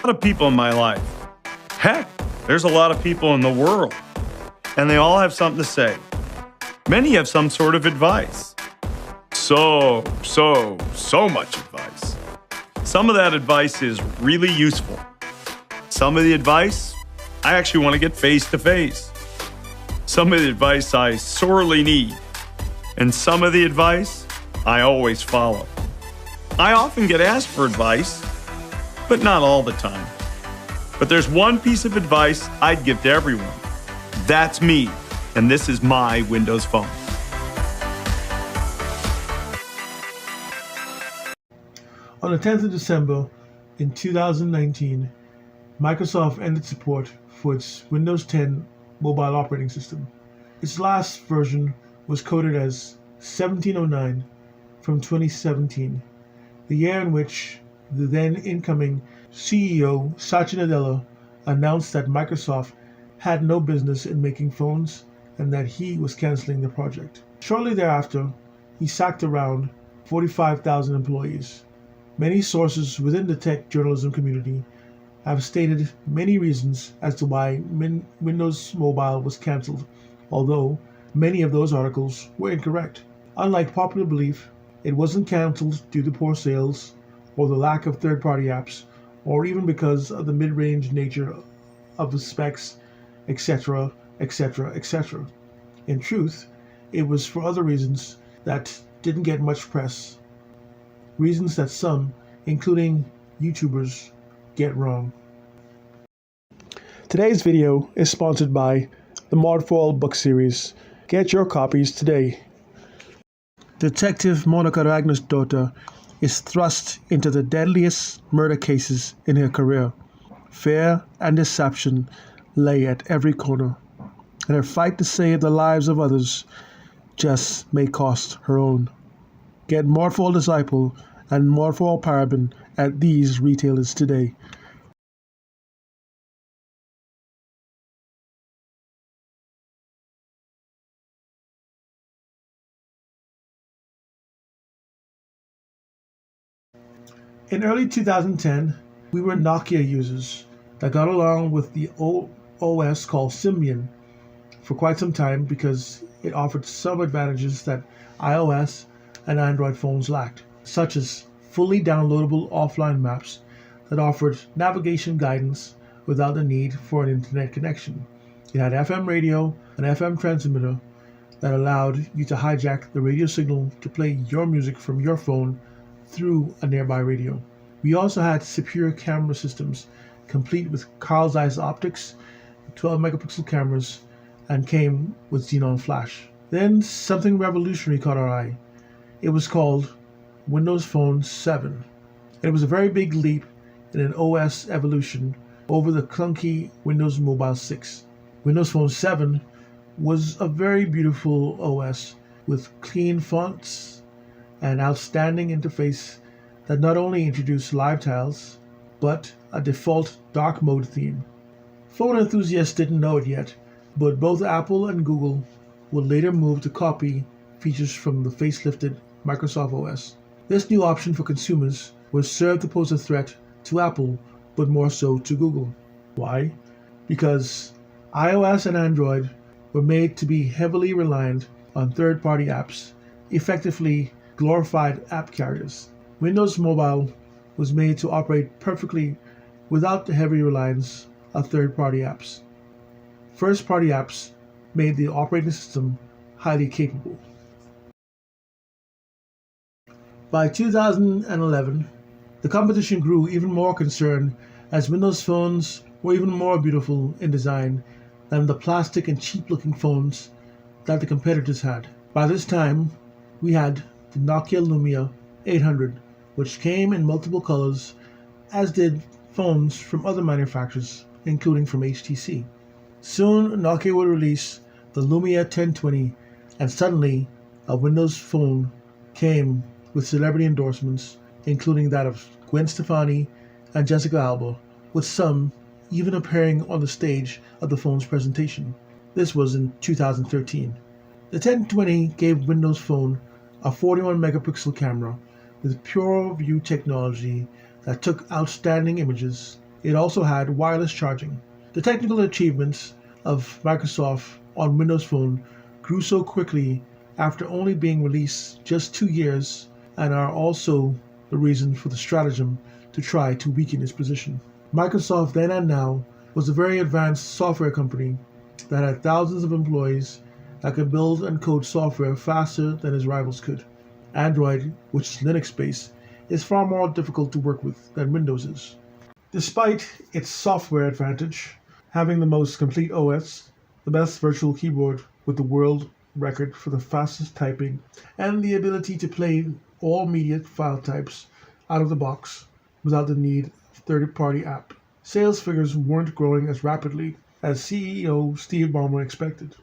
lot of people in my life. Heck, there's a lot of people in the world, and they all have something to say. Many have some sort of advice. So much advice. Some of that advice is really useful. Some of the advice, I actually want to get face to face. Some of the advice I sorely need. And some of the advice I always follow. I often get asked for advice, but not all the time. But there's one piece of advice I'd give to everyone. That's me, and this is my Windows Phone. On the 10th of December in 2019, Microsoft ended support for its Windows 10 mobile operating system. Its last version was coded as 1709 from 2017, the year in which the then incoming CEO Satya Nadella announced that Microsoft had no business in making phones and that he was canceling the project. Shortly thereafter, he sacked around 45,000 employees. Many sources within the tech journalism community have stated many reasons as to why Windows Mobile was cancelled, although many of those articles were incorrect. Unlike popular belief, it wasn't cancelled due to poor sales or the lack of third-party apps, or even because of the mid-range nature of the specs, etc., etc., etc. In truth, it was for other reasons that didn't get much press, reasons that some, including YouTubers, get wrong. Today's video is sponsored by the Modfall book series. Get your copies today. Detective Monica Ragner's daughter is thrust into the deadliest murder cases in her career. Fear and deception lay at every corner, and her fight to save the lives of others just may cost her own. Get Morphol Disciple and Morphol Paraben at these retailers today. In early 2010, we were Nokia users that got along with the OS called Symbian for quite some time because it offered some advantages that iOS and Android phones lacked, such as fully downloadable offline maps that offered navigation guidance without the need for an internet connection. It had FM radio, an FM transmitter that allowed you to hijack the radio signal to play your music from your phone through a nearby radio. We also had superior camera systems, complete with Carl Zeiss optics, 12 megapixel cameras, and came with Xenon Flash. Then something revolutionary caught our eye. It was called Windows Phone 7. It was a very big leap in an OS evolution over the clunky Windows Mobile 6. Windows Phone 7 was a very beautiful OS with clean fonts, an outstanding interface that not only introduced live tiles, but a default dark mode theme. Phone enthusiasts didn't know it yet, but both Apple and Google would later move to copy features from the facelifted Microsoft OS. This new option for consumers was served to pose a threat to Apple, but more so to Google. Why? Because iOS and Android were made to be heavily reliant on third-party apps, effectively glorified app carriers. Windows Mobile was made to operate perfectly without the heavy reliance of third-party apps. First-party apps made the operating system highly capable. By 2011, the competition grew even more concerned as Windows phones were even more beautiful in design than the plastic and cheap-looking phones that the competitors had. By this time, we had the Nokia Lumia 800, which came in multiple colors, as did phones from other manufacturers, including from HTC. Soon, Nokia would release the Lumia 1020, and suddenly, a Windows phone came with celebrity endorsements, including that of Gwen Stefani and Jessica Alba, with some even appearing on the stage of the phone's presentation. This was in 2013. The 1020 gave Windows Phone a 41 megapixel camera with PureView technology that took outstanding images It also had wireless charging. The technical achievements of Microsoft on Windows Phone grew so quickly after only being released just 2 years and are also the reason for the stratagem to try to weaken its position. Microsoft then and now was a very advanced software company that had thousands of employees that could build and code software faster than its rivals could. Android, which is Linux based, is far more difficult to work with than Windows is. Despite its software advantage, having the most complete OS, the best virtual keyboard with the world record for the fastest typing, and the ability to play all media file types out of the box without the need of third-party app, sales figures weren't growing as rapidly as CEO Steve Ballmer expected.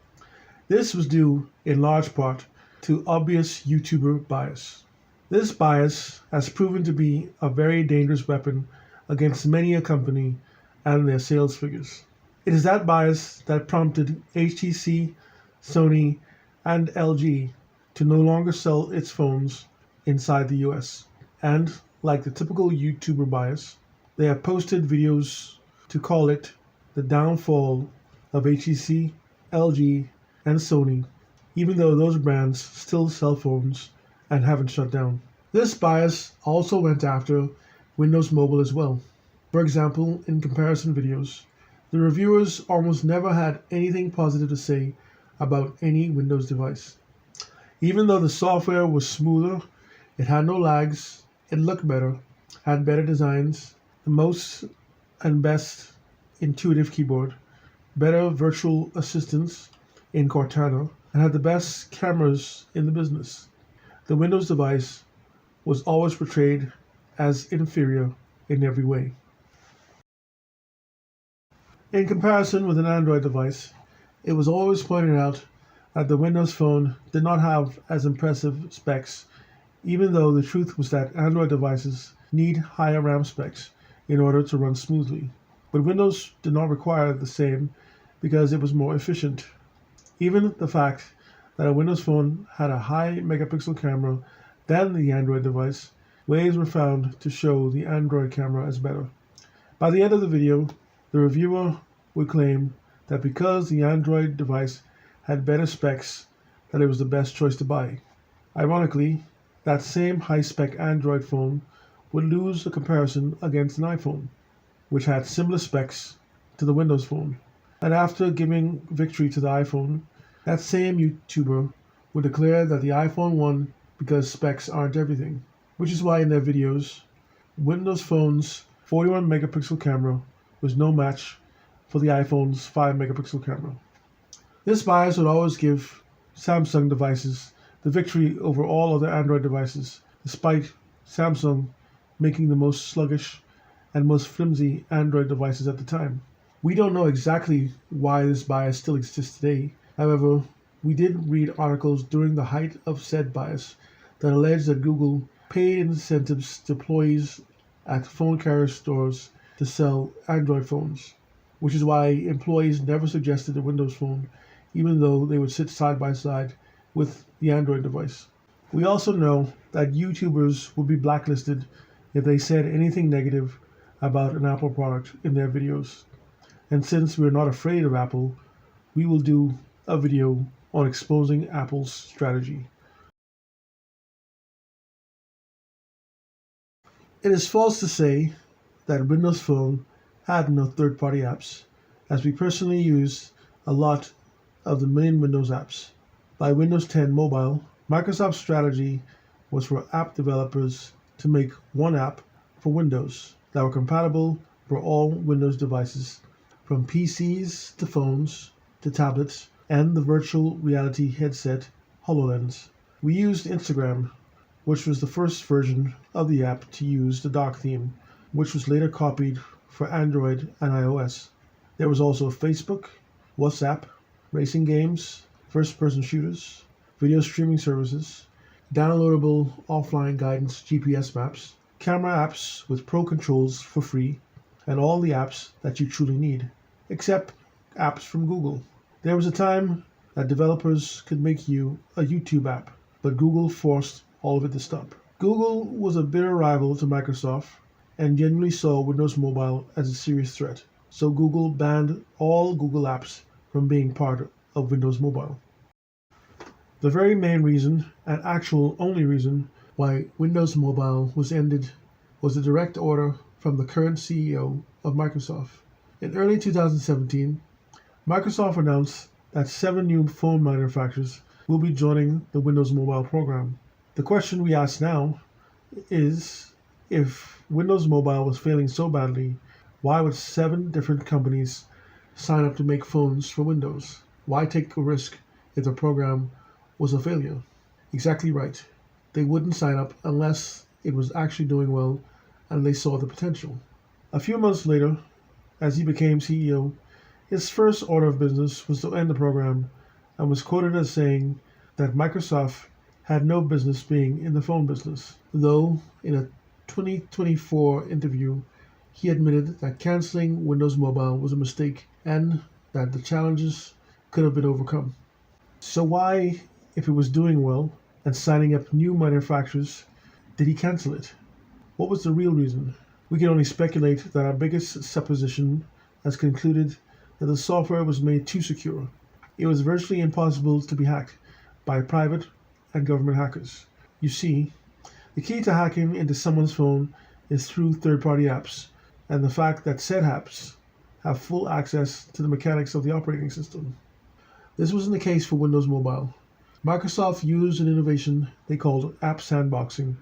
This was due in large part to obvious YouTuber bias. This bias has proven to be a very dangerous weapon against many a company and their sales figures. It is that bias that prompted HTC, Sony, and LG to no longer sell its phones inside the US. And, like the typical YouTuber bias, they have posted videos to call it the downfall of HTC, LG, and Sony, even though those brands still sell phones and haven't shut down. This bias also went after Windows Mobile as well. For example, in comparison videos, the reviewers almost never had anything positive to say about any Windows device. Even though the software was smoother, it had no lags, it looked better, had better designs, the most and best intuitive keyboard, better virtual assistants in Cortana, and had the best cameras in the business. The Windows device was always portrayed as inferior in every way. In comparison with an Android device, it was always pointed out that the Windows Phone did not have as impressive specs, even though the truth was that Android devices need higher RAM specs in order to run smoothly. But Windows did not require the same because it was more efficient. Even the fact that a Windows Phone had a high megapixel camera than the Android device, ways were found to show the Android camera as better. By the end of the video, the reviewer would claim that because the Android device had better specs, that it was the best choice to buy. Ironically, that same high-spec Android phone would lose the comparison against an iPhone, which had similar specs to the Windows Phone. And after giving victory to the iPhone, that same YouTuber would declare that the iPhone won because specs aren't everything, which is why in their videos, Windows Phone's 41 megapixel camera was no match for the iPhone's 5 megapixel camera. This bias would always give Samsung devices the victory over all other Android devices, despite Samsung making the most sluggish and most flimsy Android devices at the time. We don't know exactly why this bias still exists today. However, we did read articles during the height of said bias that alleged that Google paid incentives to employees at phone carrier stores to sell Android phones, which is why employees never suggested a Windows Phone, even though they would sit side by side with the Android device. We also know that YouTubers would be blacklisted if they said anything negative about an Apple product in their videos. And since we're not afraid of Apple, we will do a video on exposing Apple's strategy. It is false to say that Windows Phone had no third-party apps, as we personally use a lot of the million Windows apps. By Windows 10 Mobile, Microsoft's strategy was for app developers to make one app for Windows that were compatible for all Windows devices, from PCs to phones to tablets and the virtual reality headset HoloLens. We used Instagram, which was the first version of the app to use the dark theme, which was later copied for Android and iOS. There was also Facebook, WhatsApp, racing games, first-person shooters, video streaming services, downloadable offline guidance GPS maps, camera apps with pro controls for free, and all the apps that you truly need, except apps from Google. There was a time that developers could make you a YouTube app, but Google forced all of it to stop. Google was a bitter rival to Microsoft and genuinely saw Windows Mobile as a serious threat. So Google banned all Google apps from being part of Windows Mobile. The very main reason, and actual only reason, why Windows Mobile was ended was a direct order from the current CEO of Microsoft. In early 2017, Microsoft announced that 7 new phone manufacturers will be joining the Windows Mobile program. The question we ask now is, if Windows Mobile was failing so badly, why would 7 different companies sign up to make phones for Windows? Why take a risk if the program was a failure? Exactly right. They wouldn't sign up unless it was actually doing well and they saw the potential. A few months later, as he became CEO, his first order of business was to end the program, and was quoted as saying that Microsoft had no business being in the phone business, though in a 2024 interview he admitted that canceling Windows Mobile was a mistake and that the challenges could have been overcome. So why, if it was doing well and signing up new manufacturers, did he cancel it? What was the real reason? We can only speculate that our biggest supposition has concluded that the software was made too secure. It was virtually impossible to be hacked by private and government hackers. You see, the key to hacking into someone's phone is through third-party apps, and the fact that said apps have full access to the mechanics of the operating system. This wasn't the case for Windows Mobile. Microsoft used an innovation they called app sandboxing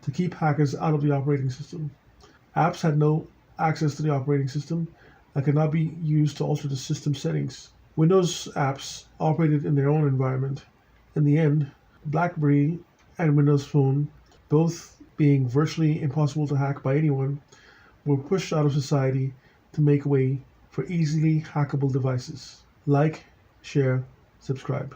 to keep hackers out of the operating system. Apps had no access to the operating system and could not be used to alter the system settings. Windows apps operated in their own environment. In the end, BlackBerry and Windows Phone, both being virtually impossible to hack by anyone, were pushed out of society to make way for easily hackable devices. Like, share, subscribe.